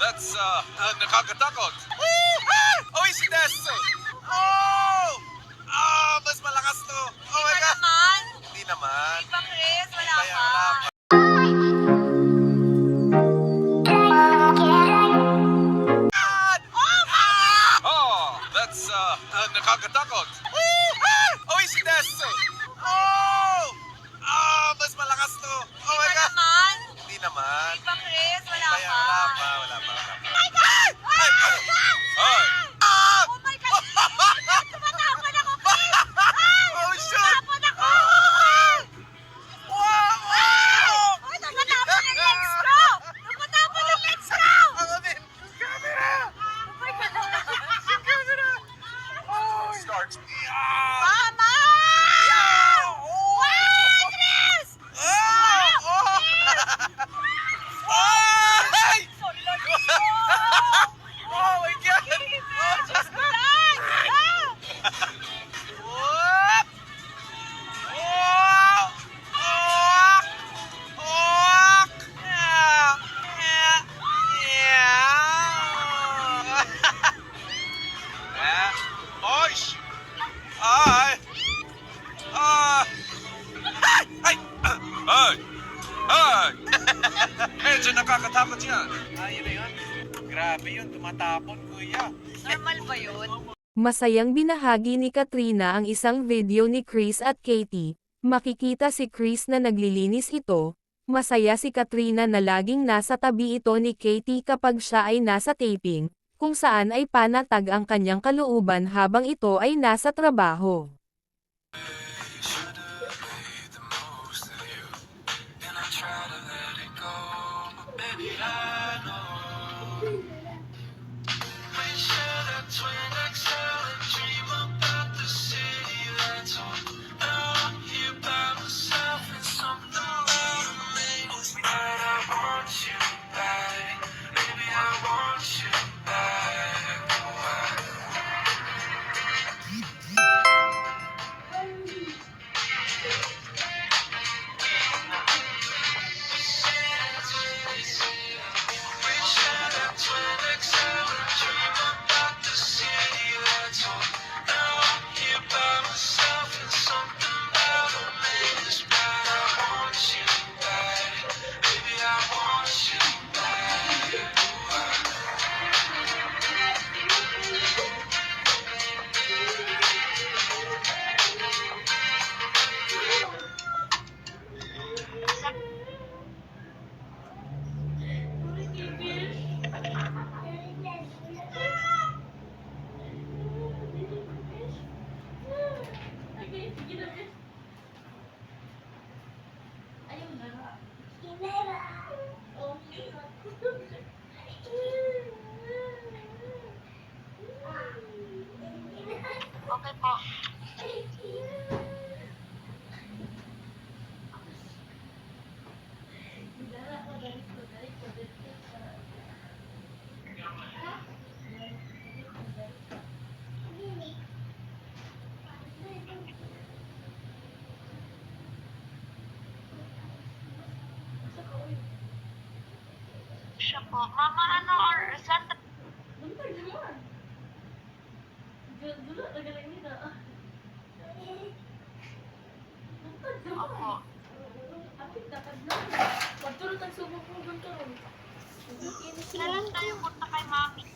nakakatakot. Uy, si Deso! Oh! Mas malakas to. Oh my God! naman. Hindi naman. Di ba, Chris? Wala Kaya pa. wala pa. Nakakatakot. Uy, si Deso! Oh! Mas malakas to. Oh my Di ba God! naman. Hindi naman. Di ba, Chris? Wala Kaya pa. wala pa. Oh my God! Ay! Oh my God! Tumatapon ako, Chris! Oh, shoot! Tumatapon ako! Wow! Ay, tumatapon yung legs ko! Tumatapon yung legs ko! Ako din! Camera! Oh my God! Camera! Oh! Starts. Mama! Wow, Chris! Ay! Solid ko! Oh my God! Diyos ko lang! Whoop! Wow! Oh! Oh! Yeah! Yeah! Yeah! Oy! Ay! Ah! Ay! Ay! Ay! Ay! Medyo nakakatakot yan. Yun na yun. Grabe yun, tumatapon, kuya. Normal ba yun? Masayang binahagi ni Katrina ang isang video ni Chris at Katie. Makikita si Chris na naglilinis ito. Masaya si Katrina na laging nasa tabi ito ni Katie kapag siya ay nasa taping, kung saan ay panatag ang kanyang kalooban habang ito ay nasa trabaho. Okay po. Siya po. Mama, ano, or saan? Bentar naman. Dulu tagalang nila. Bentar naman. Opo. Apit dapat na. Pagtulot ang subok mo karon. Kailan tayo punta kay Mami?